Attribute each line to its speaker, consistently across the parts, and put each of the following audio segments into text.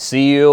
Speaker 1: CEO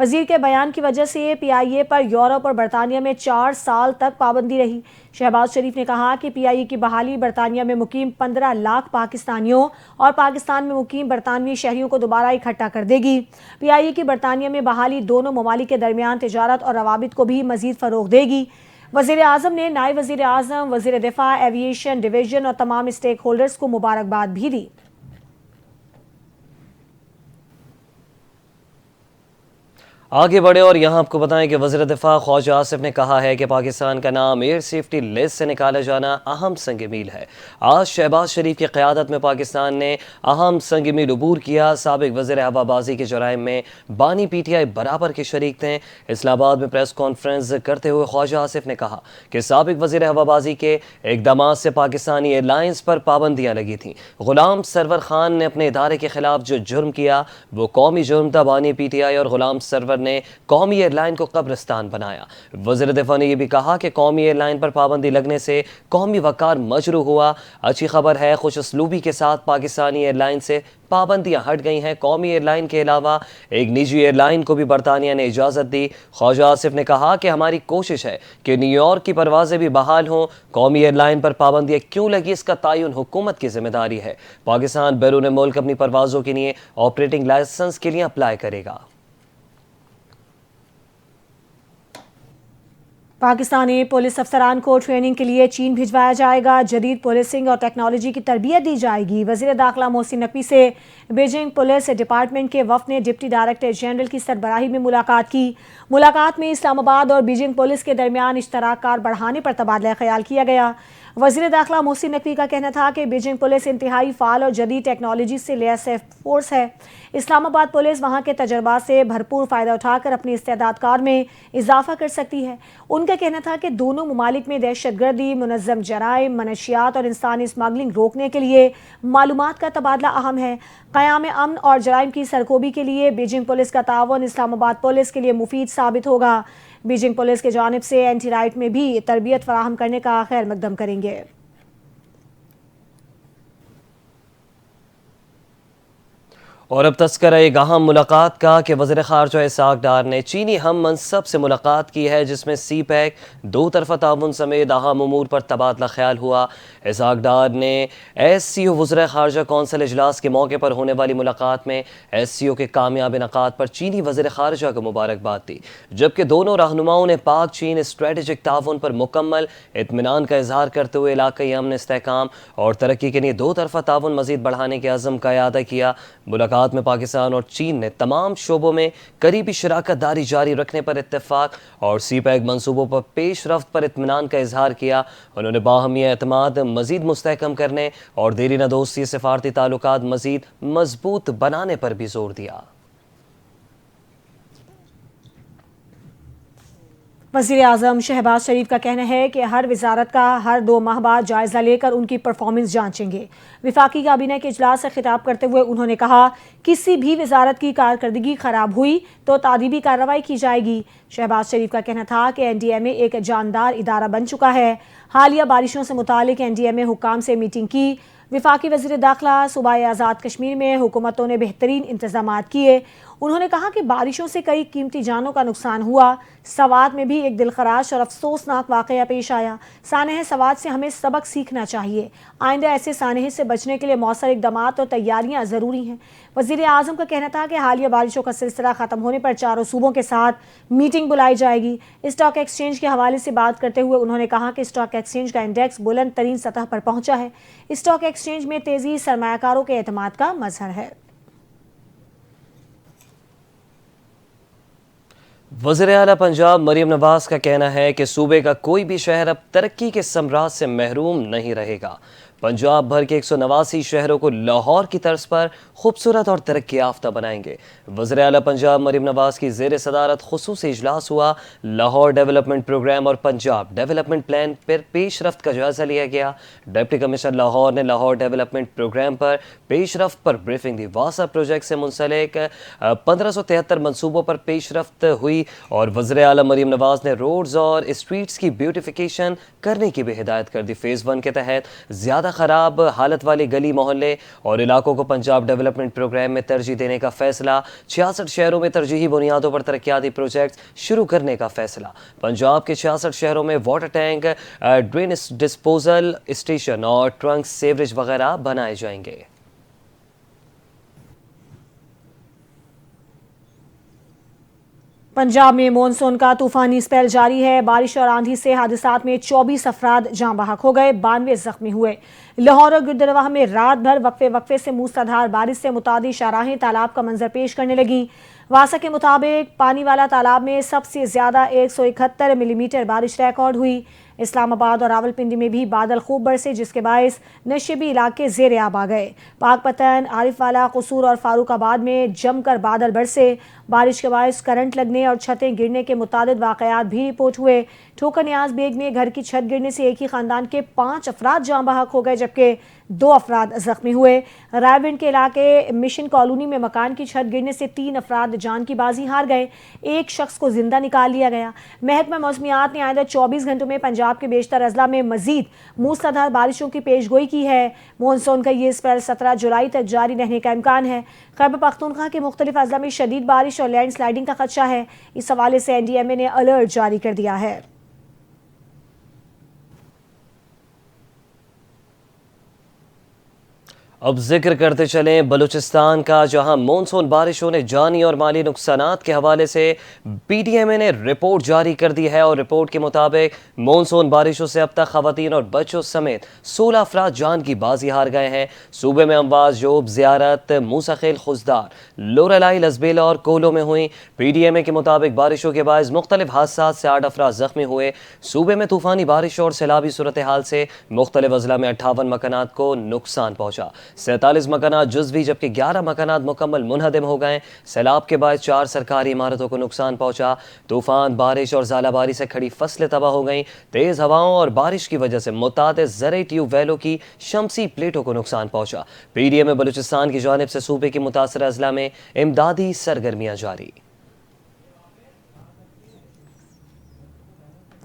Speaker 2: وزیر کے بیان کی وجہ سے پی آئی اے پر یورپ اور برطانیہ میں 4 سال تک پابندی رہی۔ شہباز شریف نے کہا کہ پی آئی اے کی بحالی برطانیہ میں مقیم 15 لاکھ پاکستانیوں اور پاکستان میں مقیم برطانوی شہریوں کو دوبارہ اکٹھا کر دے گی۔ پی آئی اے کی برطانیہ میں بحالی دونوں ممالک کے درمیان تجارت اور روابط کو بھی مزید فروغ دے گی۔ وزیر اعظم نے نائب وزیر اعظم، وزیر دفاع، ایویشن ڈویژن اور تمام اسٹیک ہولڈرز کو مبارکباد بھی دی۔
Speaker 1: آگے بڑھے اور یہاں آپ کو بتائیں کہ وزیر دفاع خواجہ آصف نے کہا ہے کہ پاکستان کا نام ایئر سیفٹی لسٹ سے نکالا جانا اہم سنگ میل ہے۔ آج شہباز شریف کی قیادت میں پاکستان نے اہم سنگ میل عبور کیا۔ سابق وزیر ہوابازی کے جرائم میں بانی پی ٹی آئی برابر کے شریک تھے۔ اسلام آباد میں پریس کانفرنس کرتے ہوئے خواجہ آصف نے کہا کہ سابق وزیر ہوابازی کے اقدامات سے پاکستانی ایئر لائنز پر پابندیاں لگی تھیں۔ غلام سرور خان نے اپنے ادارے کے خلاف جو جرم کیا وہ قومی جرم تھا۔ بانی پی ٹی آئی اور غلام سرور نے قومی ایئر لائن کو قبرستان بنایا۔ وزیر دفاع نے یہ بھی کہا کہ قومی ایئر لائن پر پابندی لگنے سے قومی وقار مجروح ہوا۔ اچھی خبر ہے، خوش اسلوبی کے ساتھ پاکستانی ایئر لائن سے پابندیاں ہٹ گئی ہیں۔ قومی ایئر لائن کے علاوہ ایک نجی ایئر لائن کو بھی برطانیہ نے اجازت دی۔ خواجہ آصف نے کہا کہ ہماری کوشش ہے کہ نیو یارک کی پروازیں بھی بحال ہوں۔ قومی ایئر لائن پر پابندیاں کیوں لگی، اس کا تعین حکومت کی ذمہ داری ہے۔ پاکستان بیرون ملک اپنی پروازوں کے لیے آپریٹنگ لائسنس کے لیے اپلائی کرے گا۔
Speaker 2: پاکستانی پولیس افسران کو ٹریننگ کے لیے چین بھجوایا جائے گا۔ جدید پولیسنگ اور ٹیکنالوجی کی تربیت دی جائے گی۔ وزیر داخلہ محسن نقوی سے بیجنگ پولیس ڈپارٹمنٹ کے وفد نے ڈپٹی ڈائریکٹر جنرل کی سربراہی میں ملاقات کی۔ ملاقات میں اسلام آباد اور بیجنگ پولیس کے درمیان اشتراک کار بڑھانے پر تبادلہ خیال کیا گیا۔ وزیر داخلہ محسن نقوی کا کہنا تھا کہ بیجنگ پولیس انتہائی فعال اور جدید ٹیکنالوجی سے لیس فورس ہے۔ اسلام آباد پولیس وہاں کے تجربات سے بھرپور فائدہ اٹھا کر اپنی استعداد کار میں اضافہ کر سکتی ہے۔ ان کا کہنا تھا کہ دونوں ممالک میں دہشت گردی، منظم جرائم، منشیات اور انسانی اسمگلنگ روکنے کے لیے معلومات کا تبادلہ اہم ہے۔ قیام امن اور جرائم کی سرکوبی کے لیے بیجنگ پولیس کا تعاون اسلام آباد پولیس کے لیے مفید ثابت ہوگا۔ بیجنگ پولیس کی جانب سے اینٹی رائٹ میں بھی تربیت فراہم کرنے کا خیر مقدم کریں گے۔
Speaker 1: اور اب تذکرہ ایک اہم ملاقات کا کہ وزیر خارجہ اسحاق ڈار نے چینی ہم منصب سے ملاقات کی ہے، جس میں سی پیک، دو طرفہ تعاون سمیت اہم امور پر تبادلہ خیال ہوا۔ اسحاق ڈار نے ایس سی او وزراء خارجہ کونسل اجلاس کے موقع پر ہونے والی ملاقات میں ایس سی او کے کامیاب انعقاد پر چینی وزیر خارجہ کو مبارکباد دی، جبکہ دونوں رہنماؤں نے پاک چین اسٹریٹجک تعاون پر مکمل اطمینان کا اظہار کرتے ہوئے علاقائی امن، استحکام اور ترقی کے لیے دو طرفہ تعاون مزید بڑھانے کے عزم کا اعادہ کیا۔ ملاقات میں پاکستان اور چین نے تمام شعبوں میں قریبی شراکت داری جاری رکھنے پر اتفاق اور سی پیک منصوبوں پر پیش رفت پر اطمینان کا اظہار کیا۔ انہوں نے باہمی اعتماد مزید مستحکم کرنے اور دیرینہ دوستی سفارتی تعلقات مزید مضبوط بنانے پر بھی زور دیا۔
Speaker 2: وزیر اعظم شہباز شریف کا کہنا ہے کہ ہر وزارت کا ہر 2 ماہ بعد جائزہ لے کر ان کی پرفارمنس جانچیں گے۔ وفاقی کابینہ کے اجلاس سے خطاب کرتے ہوئے انہوں نے کہا کسی بھی وزارت کی کارکردگی خراب ہوئی تو تعدیبی کارروائی کی جائے گی۔ شہباز شریف کا کہنا تھا کہ این ڈی ایم اے ایک جاندار ادارہ بن چکا ہے۔ حالیہ بارشوں سے متعلق این ڈی ایم اے حکام سے میٹنگ کی۔ وفاقی وزیر داخلہ صوبہ آزاد کشمیر میں حکومتوں نے بہترین انتظامات کیے۔ انہوں نے کہا کہ بارشوں سے کئی قیمتی جانوں کا نقصان ہوا۔ سوات میں بھی ایک دلخراش اور افسوسناک واقعہ پیش آیا۔ سانحہ سوات سے ہمیں سبق سیکھنا چاہیے۔ آئندہ ایسے سانحے سے بچنے کے لیے مؤثر اقدامات اور تیاریاں ضروری ہیں۔ وزیر اعظم کا کہنا تھا کہ حالیہ بارشوں کا سلسلہ ختم ہونے پر چاروں صوبوں کے ساتھ میٹنگ بلائی جائے گی۔ اسٹاک ایکسچینج کے حوالے سے بات کرتے ہوئے انہوں نے کہا کہ اسٹاک ایکسچینج کا انڈیکس بلند ترین سطح پر پہنچا ہے۔ اسٹاک ایکسچینج میں تیزی سرمایہ کاروں کے اعتماد کا مظہر ہے۔
Speaker 1: وزیر اعلیٰ پنجاب مریم نواز کا کہنا ہے کہ صوبے کا کوئی بھی شہر اب ترقی کے ثمرات سے محروم نہیں رہے گا۔ پنجاب بھر کے 189 شہروں کو لاہور کی طرز پر خوبصورت اور ترقی یافتہ بنائیں گے۔ وزیر اعلیٰ پنجاب مریم نواز کی زیر صدارت خصوصی اجلاس ہوا۔ لاہور ڈیولپمنٹ پروگرام اور پنجاب ڈیولپمنٹ پلان پر پیش رفت کا جائزہ لیا گیا۔ ڈپٹی کمشنر لاہور نے لاہور ڈیولپمنٹ پروگرام پر پیش رفت پر بریفنگ دی۔ واسا پروجیکٹ سے منسلک 1573 منصوبوں پر پیش رفت ہوئی اور وزیر اعلیٰ مریم نواز نے روڈز اور اسٹریٹس کی بیوٹیفیکیشن کرنے کی بھی ہدایت کر دی۔ فیز 1 کے تحت زیادہ زیادہ خراب حالت والے گلی محلے اور علاقوں کو پنجاب ڈیولپمنٹ پروگرام میں ترجیح دینے کا فیصلہ، 66 شہروں میں ترجیحی بنیادوں پر ترقیاتی پروجیکٹ شروع کرنے کا فیصلہ، پنجاب کے 66 شہروں میں water tank, drain disposal station اور ٹرنک سیوریج وغیرہ بنائے جائیں گے۔
Speaker 2: پنجاب میں مونسون کا طوفانی سپیل جاری ہے۔ بارش اور آندھی سے حادثات میں 24 افراد جاں بحق ہو گئے، 92 زخمی ہوئے۔ لاہور اور گردرواہ میں رات بھر وقفے سے موسلادھار بارش سے متعدد شاہراہیں تالاب کا منظر پیش کرنے لگیں۔ واسا کے مطابق پانی والا تالاب میں سب سے زیادہ 171 ملی میٹر بارش ریکارڈ ہوئی۔ اسلام آباد اور راولپنڈی میں بھی بادل خوب برسے، جس کے باعث نشیبی علاقے زیر آب آ گئے۔ پاک پتن، عارف والا، قصور اور فاروق آباد میں جم کر بادل برسے۔ بارش کے باعث کرنٹ لگنے اور چھتیں گرنے کے متعدد واقعات بھی رپورٹ ہوئے۔ ٹھوکر نیاز بیگ میں گھر کی چھت گرنے سے ایک ہی خاندان کے 5 افراد جاں بحق ہو گئے، جبکہ 2 افراد زخمی ہوئے۔ رائے ونڈ کے علاقے مشن کالونی میں مکان کی چھت گرنے سے 3 افراد جان کی بازی ہار گئے، ایک شخص کو زندہ نکال لیا گیا۔ محکمہ موسمیات نے آئندہ 24 گھنٹوں میں پنجاب کے بیشتر اضلاع میں مزید موسلادھار بارشوں کی پیش گوئی کی ہے۔ مونسون کا یہ سپیل 17 جولائی تک جاری رہنے کا امکان ہے۔ خیبر پختونخوا کے مختلف اضلاع میں شدید بارش اور لینڈ سلائیڈنگ کا خدشہ ہے۔ اس حوالے سے NDMA نے الرٹ جاری کر دیا ہے۔
Speaker 1: اب ذکر کرتے چلیں بلوچستان کا، جہاں مونسون بارشوں نے جانی اور مالی نقصانات کے حوالے سے PDMA نے رپورٹ جاری کر دی ہے، اور رپورٹ کے مطابق مونسون بارشوں سے اب تک خواتین اور بچوں سمیت 16 افراد جان کی بازی ہار گئے ہیں۔ صوبے میں امواز، جوب، زیارت، موسیٰ خیل، خزدار، لورالائی، لزبیلا اور کولو میں ہوئیں۔ PDMA کے مطابق بارشوں کے باعث مختلف حادثات سے 8 افراد زخمی ہوئے۔ صوبے میں طوفانی بارش اور سیلابی صورتحال سے مختلف اضلاع میں 58 مکانات کو نقصان پہنچا، 47 مکانات جزوی جبکہ 11 مکانات مکمل منہدم ہو گئے۔ سیلاب کے باعث 4 سرکاری عمارتوں کو نقصان پہنچا۔ طوفان، بارش اور ژالہ باری سے کھڑی فصلیں تباہ ہو گئیں۔ تیز ہواؤں اور بارش کی وجہ سے متعدد زرعی ٹیوب ویلوں کی شمسی پلیٹوں کو نقصان پہنچا۔ PDMA بلوچستان کی جانب سے صوبے کے متاثرہ اضلاع میں امدادی سرگرمیاں جاری۔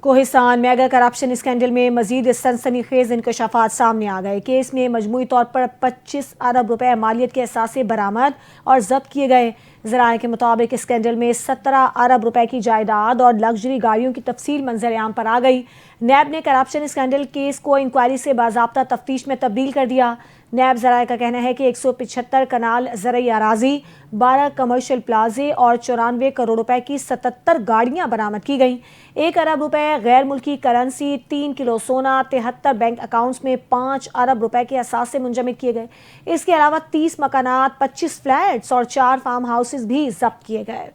Speaker 2: کوہستان میگا کرپشن اسکینڈل میں مزید سنسنی خیز انکشافات سامنے آ گئے۔ کیس میں مجموعی طور پر 25 ارب روپے مالیت کے اثاثے برآمد اور ضبط کیے گئے۔ ذرائع کے مطابق اسکینڈل میں 17 ارب روپے کی جائیداد اور لگژری گاڑیوں کی تفصیل منظر عام پر آ گئی۔ نیب نے کرپشن اسکینڈل کیس کو انکوائری سے باضابطہ تفتیش میں تبدیل کر دیا۔ نیب ذرائع کا کہنا ہے کہ 175 کنال زرعی اراضی، 12 کمرشل پلازے اور 94 کروڑ روپے کی 77 گاڑیاں برآمد کی گئیں۔ 1 ارب روپے غیر ملکی کرنسی، 3 کلو سونا، 73 بینک اکاؤنٹس میں 5 ارب روپے کے اثاثے منجمد کیے گئے۔ اس کے علاوہ 30 مکانات، 25 فلیٹس اور 4 فارم ہاؤسز بھی ضبط کیے گئے۔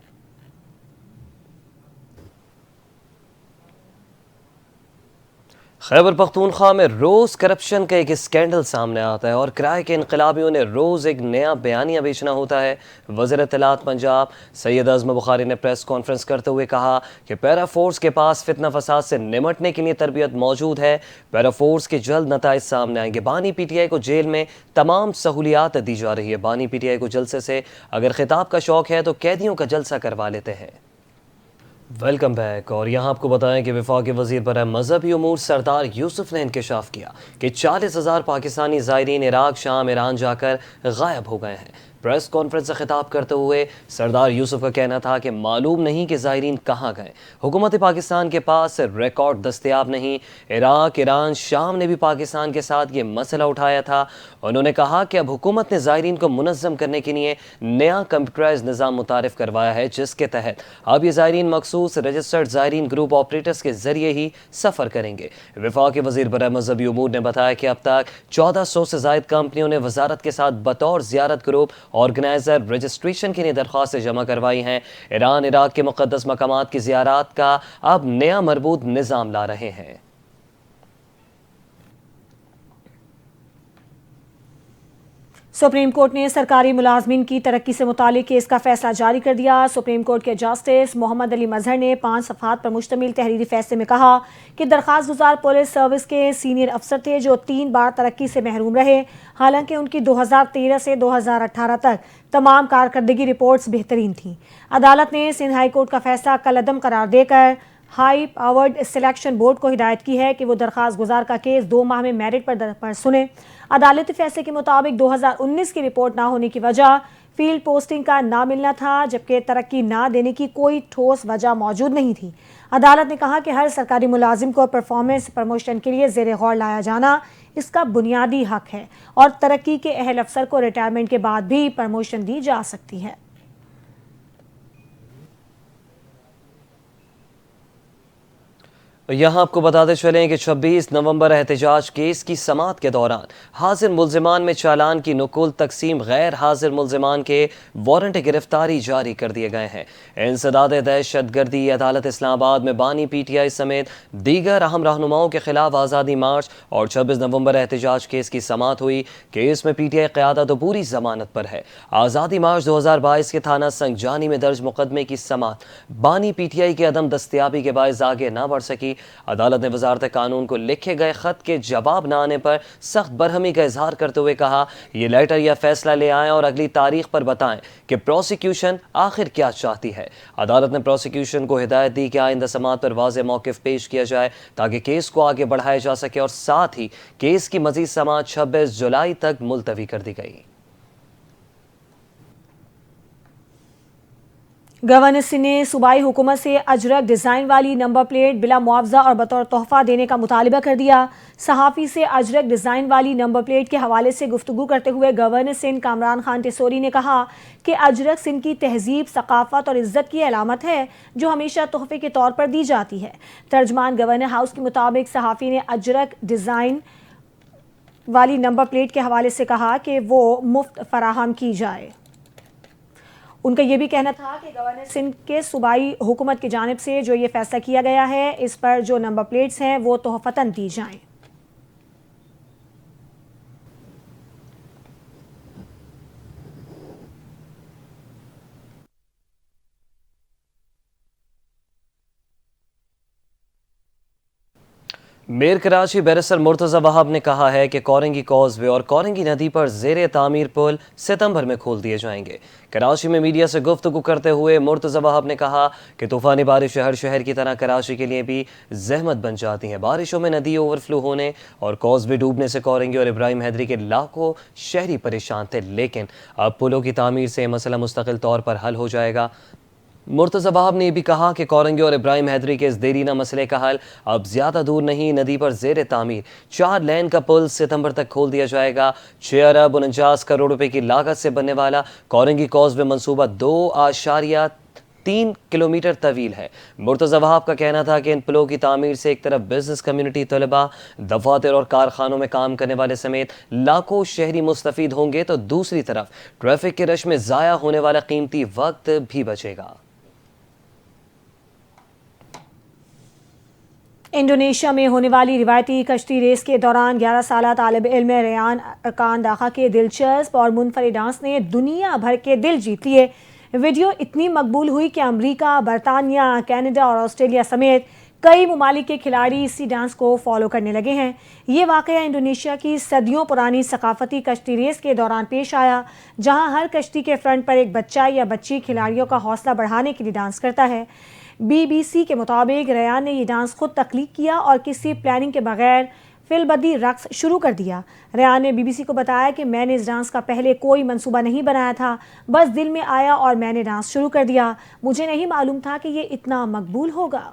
Speaker 1: خیبر پختونخوا میں روز کرپشن کا ایک اسکینڈل سامنے آتا ہے اور کرائے کے انقلابیوں نے روز ایک نیا بیانیہ بیچنا ہوتا ہے۔ وزیر اطلاعات پنجاب سید اعظم بخاری نے پریس کانفرنس کرتے ہوئے کہا کہ پیرا فورس کے پاس فتنہ فساد سے نمٹنے کے لیے تربیت موجود ہے۔ پیرا فورس کے جلد نتائج سامنے آئیں گے۔ بانی PTI کو جیل میں تمام سہولیات دی جا رہی ہے۔ بانی PTI کو جلسے سے اگر خطاب کا شوق ہے تو قیدیوں کا جلسہ کروا لیتے ہیں۔ ویلکم بیک، اور یہاں آپ کو بتائیں کہ وفاقی وزیر برائے مذہبی امور سردار یوسف نے انکشاف کیا کہ 40,000 پاکستانی زائرین عراق، شام، ایران جا کر غائب ہو گئے ہیں۔ پریس کانفرنس سے خطاب کرتے ہوئے سردار یوسف کا کہنا تھا کہ معلوم نہیں کہ زائرین کہاں گئے۔ حکومت پاکستان کے پاس ریکارڈ دستیاب نہیں۔ عراق، ایران، شام نے بھی پاکستان کے ساتھ یہ مسئلہ اٹھایا تھا۔ انہوں نے کہا کہ اب حکومت نے زائرین کو منظم کرنے کے لیے نیا کمپیوٹرائز نظام متعارف کروایا ہے، جس کے تحت اب یہ زائرین مخصوص رجسٹرڈ زائرین گروپ آپریٹرز کے ذریعے ہی سفر کریں گے۔ وفاقی وزیر برائے مذہبی امور نے بتایا کہ اب تک 1400 سے زائد کمپنیوں نے وزارت کے ساتھ بطور زیارت گروپ آرگنائزر رجسٹریشن کے لیے درخواستیں جمع کروائی ہیں۔ ایران، عراق کے مقدس مقامات کی زیارات کا اب نیا مربوط نظام لا رہے ہیں۔
Speaker 2: سپریم کورٹ نے سرکاری ملازمین کی ترقی سے متعلق کیس کا فیصلہ جاری کر دیا۔ سپریم کورٹ کے جسٹس محمد علی مظہر نے 5 صفحات پر مشتمل تحریری فیصلے میں کہا کہ درخواست گزار پولیس سروس کے سینئر افسر تھے جو 3 بار ترقی سے محروم رہے، حالانکہ ان کی 2013 سے 2018 تک تمام کارکردگی رپورٹس بہترین تھیں۔ عدالت نے سندھ ہائی کورٹ کا فیصلہ کالعدم قرار دے کر ہائی پاورڈ سلیکشن بورڈ کو ہدایت کی ہے کہ وہ درخواست گزار کا کیس 2 ماہ میں میرٹ پر سنے۔ عدالتی فیصلے کے مطابق 2019 کی رپورٹ نہ ہونے کی وجہ فیلڈ پوسٹنگ کا نہ ملنا تھا، جبکہ ترقی نہ دینے کی کوئی ٹھوس وجہ موجود نہیں تھی۔ عدالت نے کہا کہ ہر سرکاری ملازم کو پرفارمنس پروموشن کے لیے زیر غور لایا جانا اس کا بنیادی حق ہے اور ترقی کے اہل افسر کو ریٹائرمنٹ کے بعد بھی پروموشن دی جا سکتی ہے۔
Speaker 1: یہاں آپ کو بتاتے چلیں کہ 26 نومبر احتجاج کیس کی سماعت کے دوران حاضر ملزمان میں چالان کی نقل تقسیم، غیر حاضر ملزمان کے وارنٹ گرفتاری جاری کر دیے گئے ہیں۔ انسداد دہشت گردی عدالت اسلام آباد میں بانی پی ٹی آئی سمیت دیگر اہم رہنماؤں کے خلاف آزادی مارچ اور 26 نومبر احتجاج کیس کی سماعت ہوئی۔ کیس میں پی ٹی آئی قیادت و پوری ضمانت پر ہے۔ آزادی مارچ 2022 کے تھانہ سنگجانی میں درج مقدمے کی سماعت بانی پی ٹی آئی کی عدم دستیابی کے باعث آگے نہ بڑھ سکی۔ عدالت نے وزارت قانون کو لکھے گئے خط کے جواب نہ آنے پر سخت برہمی کا اظہار کرتے ہوئے کہا، یہ لیٹر یا فیصلہ لے آئیں اور اگلی تاریخ پر بتائیں کہ پروسیکیوشن آخر کیا چاہتی ہے۔ عدالت نے پروسیکیوشن کو ہدایت دی کہ آئندہ سماعت پر واضح موقف پیش کیا جائے تاکہ کیس کو آگے بڑھایا جا سکے، اور ساتھ ہی کیس کی مزید سماعت 26 جولائی تک ملتوی کر دی گئی۔
Speaker 2: گورنر سندھ نے صوبائی حکومت سے اجرک ڈیزائن والی نمبر پلیٹ بلا معاوضہ اور بطور تحفہ دینے کا مطالبہ کر دیا۔ صحافی سے اجرک ڈیزائن والی نمبر پلیٹ کے حوالے سے گفتگو کرتے ہوئے گورنر سندھ کامران خان ٹیسوری نے کہا کہ اجرک سندھ کی تہذیب، ثقافت اور عزت کی علامت ہے جو ہمیشہ تحفے کے طور پر دی جاتی ہے۔ ترجمان گورنر ہاؤس کے مطابق صحافی نے اجرک ڈیزائن والی نمبر پلیٹ کے حوالے سے کہا کہ وہ مفت فراہم کی جائے۔ ان کا یہ بھی کہنا تھا کہ گورنر سندھ کے صوبائی حکومت کی جانب سے جو یہ فیصلہ کیا گیا ہے، اس پر جو نمبر پلیٹس ہیں وہ تحفتاً دی جائیں۔
Speaker 1: میئر کراچی بیرسٹر مرتضی وہاب نے کہا ہے کہ کورنگی کاز وے اور کورنگی ندی پر زیر تعمیر پل ستمبر میں کھول دیے جائیں گے۔ کراچی میں میڈیا سے گفتگو کرتے ہوئے مرتضی وہاب نے کہا کہ طوفانی بارش ہر شہر کی طرح کراچی کے لیے بھی زحمت بن جاتی ہیں۔ بارشوں میں ندی اوور فلو ہونے اور کاز وے ڈوبنے سے کورنگی اور ابراہیم حیدری کے لاکھوں شہری پریشان تھے، لیکن اب پلوں کی تعمیر سے یہ مسئلہ مستقل طور پر حل ہو جائے گا۔ مرتضی وہاب نے یہ بھی کہا کہ کورنگی اور ابراہیم حیدری کے اس دیرینہ مسئلے کا حل اب زیادہ دور نہیں۔ ندی پر زیر تعمیر 4 لین کا پل ستمبر تک کھول دیا جائے گا۔ 6 ارب 49 کروڑ روپے کی لاگت سے بننے والا کورنگی کاز وے منصوبہ 2.3 کلومیٹر طویل ہے۔ مرتضی وہاب کا کہنا تھا کہ ان پلوں کی تعمیر سے ایک طرف بزنس کمیونٹی، طلباء، دفاتر اور کارخانوں میں کام کرنے والے سمیت لاکھوں شہری مستفید ہوں گے، تو دوسری طرف ٹریفک کے رش میں ضائع ہونے والا قیمتی وقت بھی بچے گا۔
Speaker 2: انڈونیشیا میں ہونے والی روایتی کشتی ریس کے دوران 11 سالہ طالب علم ریان ارکان داخا کے دلچسپ اور منفرد ڈانس نے دنیا بھر کے دل جیت لیے۔ ویڈیو اتنی مقبول ہوئی کہ امریکہ، برطانیہ، کینیڈا اور آسٹریلیا سمیت کئی ممالک کے کھلاڑی اسی ڈانس کو فالو کرنے لگے ہیں۔ یہ واقعہ انڈونیشیا کی صدیوں پرانی ثقافتی کشتی ریس کے دوران پیش آیا، جہاں ہر کشتی کے فرنٹ پر ایک بچہ یا بچی کھلاڑیوں کا حوصلہ بڑھانے کے لیے ڈانس کرتا ہے۔ بی بی سی کے مطابق ریان نے یہ ڈانس خود تخلیق کیا اور کسی پلاننگ کے بغیر فی البدی رقص شروع کر دیا۔ ریان نے بی بی سی کو بتایا کہ میں نے اس ڈانس کا پہلے کوئی منصوبہ نہیں بنایا تھا، بس دل میں آیا اور میں نے ڈانس شروع کر دیا۔ مجھے نہیں معلوم تھا کہ یہ اتنا مقبول ہوگا۔